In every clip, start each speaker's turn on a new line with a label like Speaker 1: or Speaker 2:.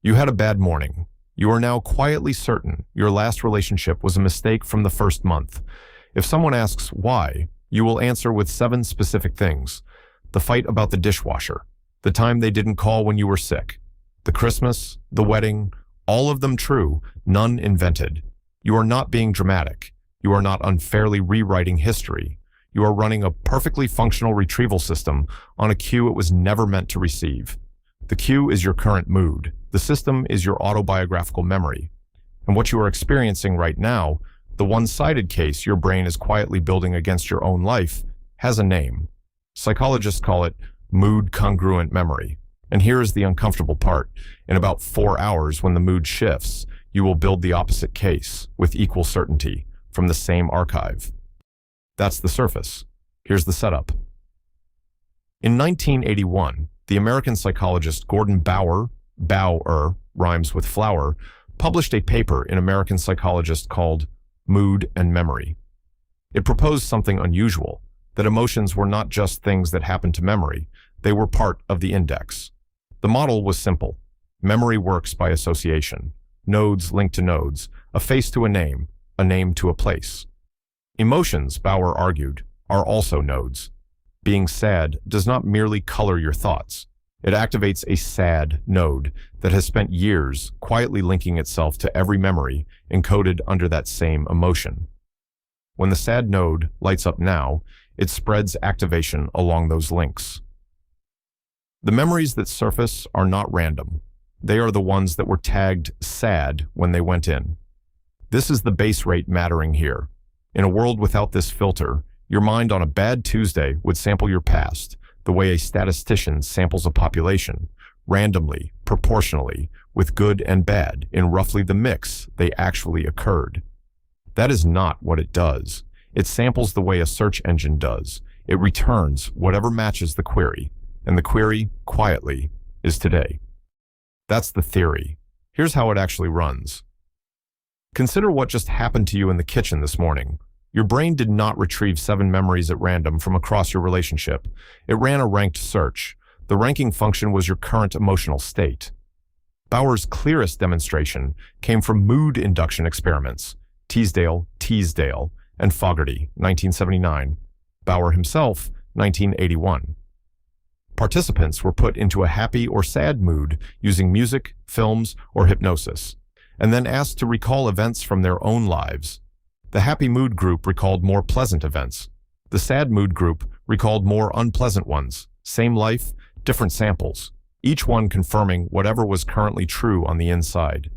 Speaker 1: You had a bad morning. You are now quietly certain your last relationship was a mistake from the first month. If someone asks why, you will answer with 7 specific things. The fight about the dishwasher, the time they didn't call when you were sick, the Christmas, the wedding, all of them true, none invented. You are not being dramatic. You are not unfairly rewriting history. You are running a perfectly functional retrieval system on a cue it was never meant to receive. The cue is your current mood. The system is your autobiographical memory. And what you are experiencing right now, the one-sided case your brain is quietly building against your own life, has a name. Psychologists call it mood-congruent memory. And here is the uncomfortable part. In about 4 hours, when the mood shifts, you will build the opposite case with equal certainty from the same archive. That's the surface. Here's the setup. In 1981, the American psychologist Gordon Bower rhymes with flower, published a paper in American Psychologist called Mood and Memory. It proposed something unusual, that emotions were not just things that happened to memory, they were part of the index. The model was simple. Memory works by association. Nodes link to nodes, a face to a name to a place. Emotions, Bower argued, are also nodes. Being sad does not merely color your thoughts. It activates a sad node that has spent years quietly linking itself to every memory encoded under that same emotion. When the sad node lights up now, it spreads activation along those links. The memories that surface are not random. They are the ones that were tagged sad when they went in. This is the base rate mattering here. In a world without this filter, your mind on a bad Tuesday would sample your past the way a statistician samples a population, randomly, proportionally, with good and bad in roughly the mix they actually occurred. That is not what it does. It samples the way a search engine does. It returns whatever matches the query, and the query, quietly, is today. That's the theory. Here's how it actually runs. Consider what just happened to you in the kitchen this morning. Your brain did not retrieve 7 memories at random from across your relationship. It ran a ranked search. The ranking function was your current emotional state. Bower's clearest demonstration came from mood induction experiments, Teasdale, and Fogarty, 1979. Bower himself, 1981. Participants were put into a happy or sad mood using music, films, or hypnosis, and then asked to recall events from their own lives. The happy mood group recalled more pleasant events. The sad mood group recalled more unpleasant ones. Same life, different samples, each one confirming whatever was currently true on the inside.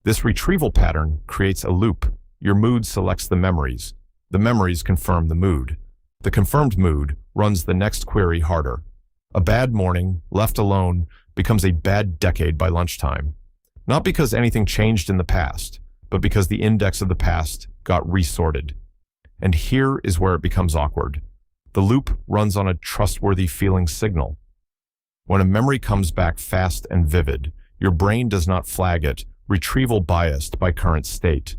Speaker 1: This retrieval pattern creates a loop. Your mood selects the memories confirm the mood. The confirmed mood runs the next query harder. A bad morning, left alone, becomes a bad decade by lunchtime. Not because anything changed in the past, but because the index of the past got resorted. And here is where it becomes awkward. The loop runs on a trustworthy feeling signal. When a memory comes back fast and vivid, your brain does not flag it retrieval biased by current state.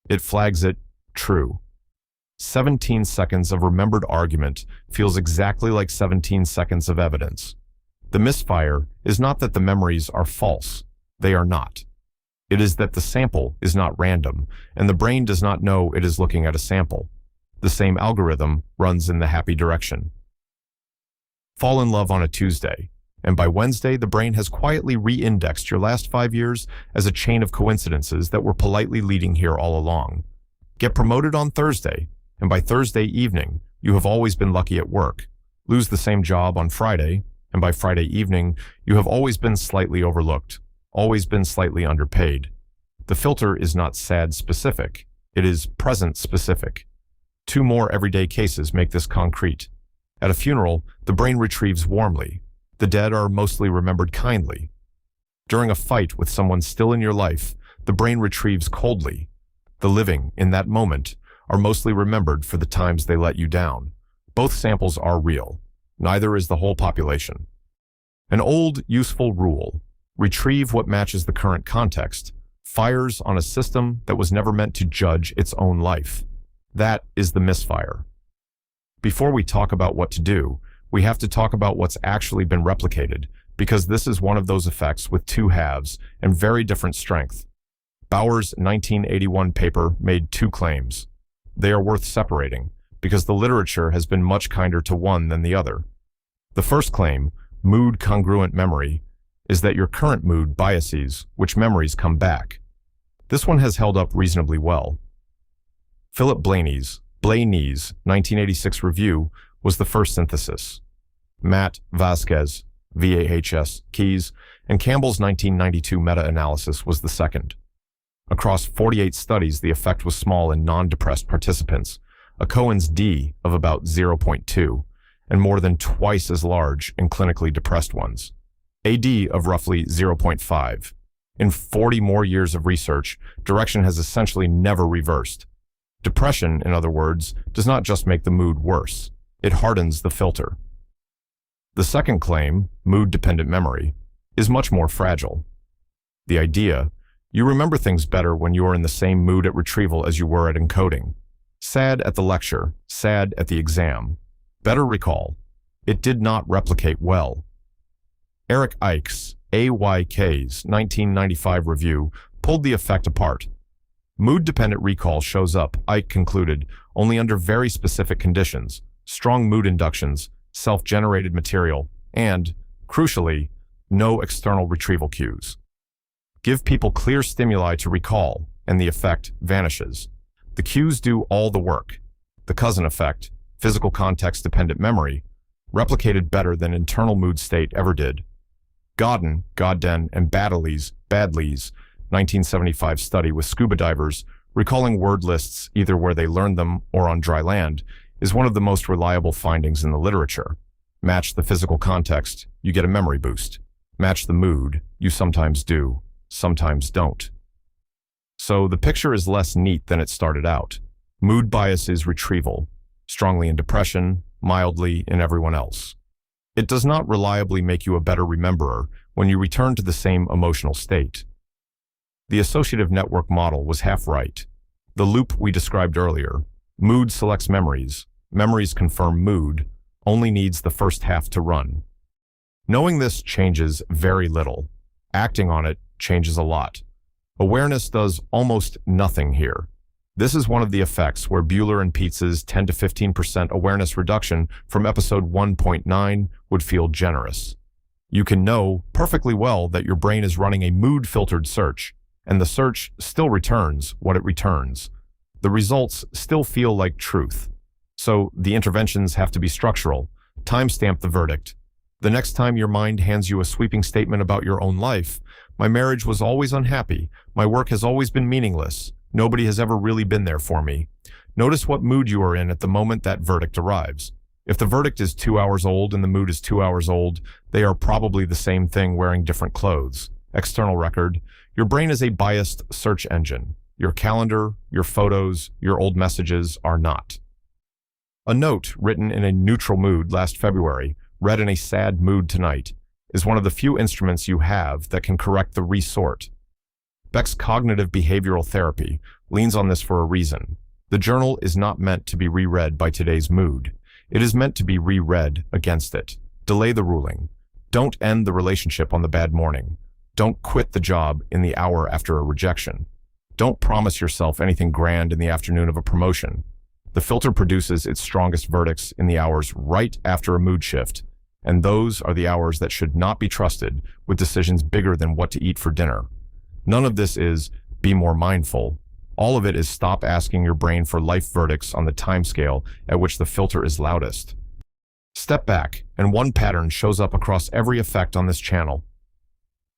Speaker 1: It flags it true. 17 seconds of remembered argument feels exactly like 17 seconds of evidence. The misfire is not that the memories are false. They are not. It is that the sample is not random, and the brain does not know it is looking at a sample. The same algorithm runs in the happy direction. Fall in love on a Tuesday, and by Wednesday the brain has quietly re-indexed your last 5 years as a chain of coincidences that were politely leading here all along. Get promoted on Thursday, and by Thursday evening you have always been lucky at work. Lose the same job on Friday, and by Friday evening you have always been slightly overlooked. Always been slightly underpaid. The filter is not sad specific, it is present specific. 2 more everyday cases make this concrete. At a funeral, the brain retrieves warmly. The dead are mostly remembered kindly. During a fight with someone still in your life, the brain retrieves coldly. The living, in that moment, are mostly remembered for the times they let you down. Both samples are real. Neither is the whole population. An old, useful rule: retrieve what matches the current context, fires on a system that was never meant to judge its own life. That is the misfire. Before we talk about what to do, we have to talk about what's actually been replicated, because this is one of those effects with two halves and very different strength. Bauer's 1981 paper made two claims. They are worth separating, because the literature has been much kinder to one than the other. The first claim, mood-congruent memory, is that your current mood biases which memories come back. This one has held up reasonably well. Philip Blaney's 1986 review was the first synthesis. Matt Vázquez, Vázquez, Keys, and Campbell's 1992 meta-analysis was the second. Across 48 studies, the effect was small in non-depressed participants, a Cohen's d of about 0.2, and more than twice as large in clinically depressed ones, a d of roughly 0.5. In 40 more years of research, direction has essentially never reversed. Depression, in other words, does not just make the mood worse, it hardens the filter. The second claim, mood-dependent memory, is much more fragile. The idea, you remember things better when you are in the same mood at retrieval as you were at encoding. Sad at the lecture, sad at the exam. Better recall, it did not replicate well. Eric Eich's Eich's 1995 review pulled the effect apart. Mood-dependent recall shows up, Eich concluded, only under very specific conditions, strong mood inductions, self-generated material, and, crucially, no external retrieval cues. Give people clear stimuli to recall, and the effect vanishes. The cues do all the work. The cousin effect, physical context-dependent memory, replicated better than internal mood state ever did. Godden, and Baddeley's 1975 study with scuba divers recalling word lists either where they learned them or on dry land is one of the most reliable findings in the literature. Match the physical context, you get a memory boost. Match the mood, you sometimes do, sometimes don't. So the picture is less neat than it started out. Mood bias is retrieval, strongly in depression, mildly in everyone else. It does not reliably make you a better rememberer when you return to the same emotional state. The associative network model was half right. The loop we described earlier, mood selects memories, memories confirm mood, only needs the first half to run. Knowing this changes very little. Acting on it changes a lot. Awareness does almost nothing here. This is one of the effects where Bueller and Pietz's 10 to 15% awareness reduction from episode 1.9 would feel generous. You can know perfectly well that your brain is running a mood-filtered search, and the search still returns what it returns. The results still feel like truth. So the interventions have to be structural. Timestamp the verdict. The next time your mind hands you a sweeping statement about your own life, my marriage was always unhappy, my work has always been meaningless, nobody has ever really been there for me. Notice what mood you are in at the moment that verdict arrives. If the verdict is 2 hours old and the mood is 2 hours old, they are probably the same thing wearing different clothes. External record. Your brain is a biased search engine. Your calendar, your photos, your old messages are not. A note written in a neutral mood last February, read in a sad mood tonight, is one of the few instruments you have that can correct the resort. Beck's cognitive behavioral therapy leans on this for a reason. The journal is not meant to be reread by today's mood. It is meant to be reread against it. Delay the ruling. Don't end the relationship on the bad morning. Don't quit the job in the hour after a rejection. Don't promise yourself anything grand in the afternoon of a promotion. The filter produces its strongest verdicts in the hours right after a mood shift, and those are the hours that should not be trusted with decisions bigger than what to eat for dinner. None of this is be more mindful. All of it is stop asking your brain for life verdicts on the timescale at which the filter is loudest. Step back, and one pattern shows up across every effect on this channel.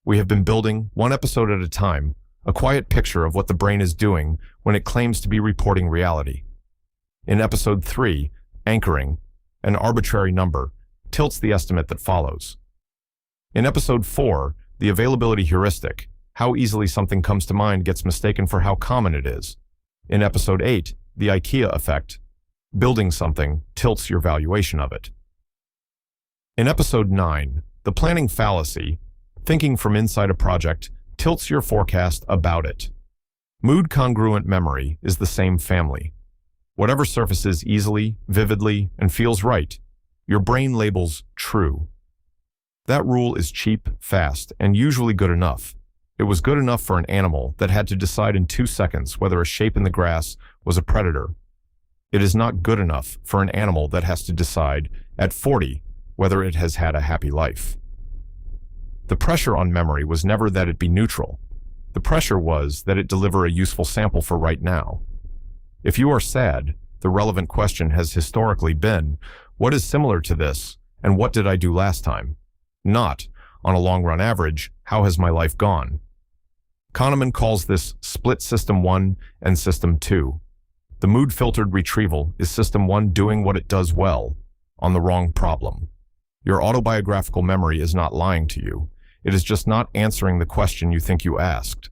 Speaker 1: We have been building, one episode at a time, a quiet picture of what the brain is doing when it claims to be reporting reality. In episode 3, anchoring, an arbitrary number, tilts the estimate that follows. In episode 4, the availability heuristic, how easily something comes to mind gets mistaken for how common it is. In episode 8, the IKEA effect, building something tilts your valuation of it. In episode 9, the planning fallacy, thinking from inside a project tilts your forecast about it. Mood-congruent memory is the same family. Whatever surfaces easily, vividly, and feels right, your brain labels true. That rule is cheap, fast, and usually good enough. It was good enough for an animal that had to decide in 2 seconds whether a shape in the grass was a predator. It is not good enough for an animal that has to decide at 40 whether it has had a happy life. The pressure on memory was never that it be neutral. The pressure was that it deliver a useful sample for right now. If you are sad, the relevant question has historically been, what is similar to this, and what did I do last time? Not, on a long-run average, how has my life gone? Kahneman calls this split System 1 and System 2. The mood-filtered retrieval is System 1 doing what it does well, on the wrong problem. Your autobiographical memory is not lying to you. It is just not answering the question you think you asked.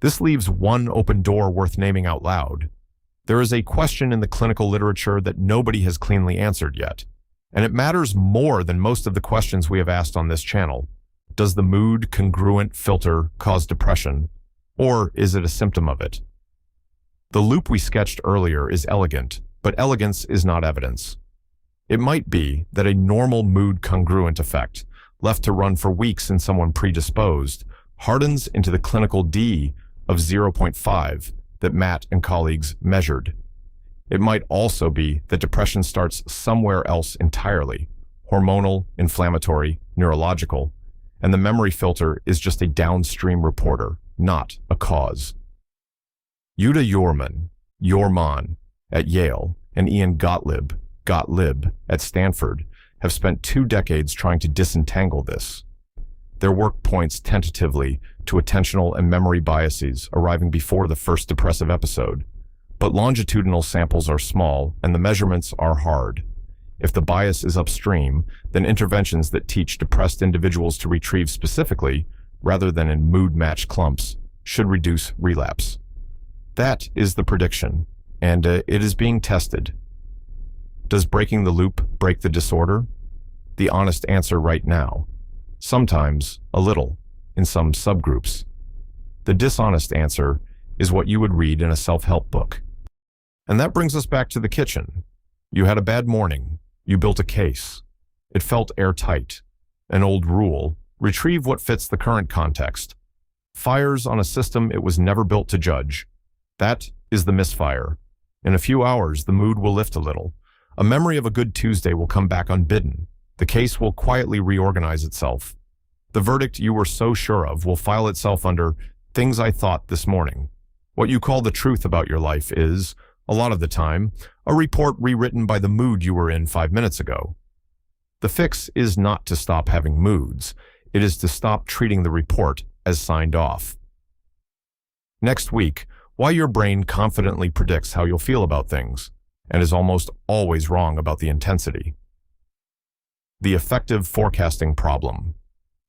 Speaker 1: This leaves one open door worth naming out loud. There is a question in the clinical literature that nobody has cleanly answered yet, and it matters more than most of the questions we have asked on this channel. Does the mood-congruent filter cause depression, or is it a symptom of it? The loop we sketched earlier is elegant, but elegance is not evidence. It might be that a normal mood-congruent effect, left to run for weeks in someone predisposed, hardens into the clinical D of 0.5 that Matt and colleagues measured. It might also be that depression starts somewhere else entirely, hormonal, inflammatory, neurological, and the memory filter is just a downstream reporter, not a cause. Yuda Yorman at Yale, and Ian Gottlieb at Stanford have spent 2 decades trying to disentangle this. Their work points tentatively to attentional and memory biases arriving before the first depressive episode, but longitudinal samples are small and the measurements are hard. If the bias is upstream, then interventions that teach depressed individuals to retrieve specifically, rather than in mood-matched clumps, should reduce relapse. That is the prediction, and it is being tested. Does breaking the loop break the disorder? The honest answer right now. Sometimes, a little, in some subgroups. The dishonest answer is what you would read in a self-help book. And that brings us back to the kitchen. You had a bad morning. You built a case. It felt airtight. An old rule: retrieve what fits the current context. Fires on a system it was never built to judge. That is the misfire. In a few hours, the mood will lift a little. A memory of a good Tuesday will come back unbidden. The case will quietly reorganize itself. The verdict you were so sure of will file itself under things I thought this morning. What you call the truth about your life is, a lot of the time, a report rewritten by the mood you were in 5 minutes ago. The fix is not to stop having moods. It is to stop treating the report as signed off. Next week, why your brain confidently predicts how you'll feel about things, and is almost always wrong about the intensity. The effective forecasting problem.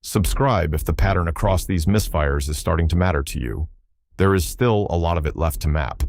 Speaker 1: Subscribe if the pattern across these misfires is starting to matter to you. There is still a lot of it left to map.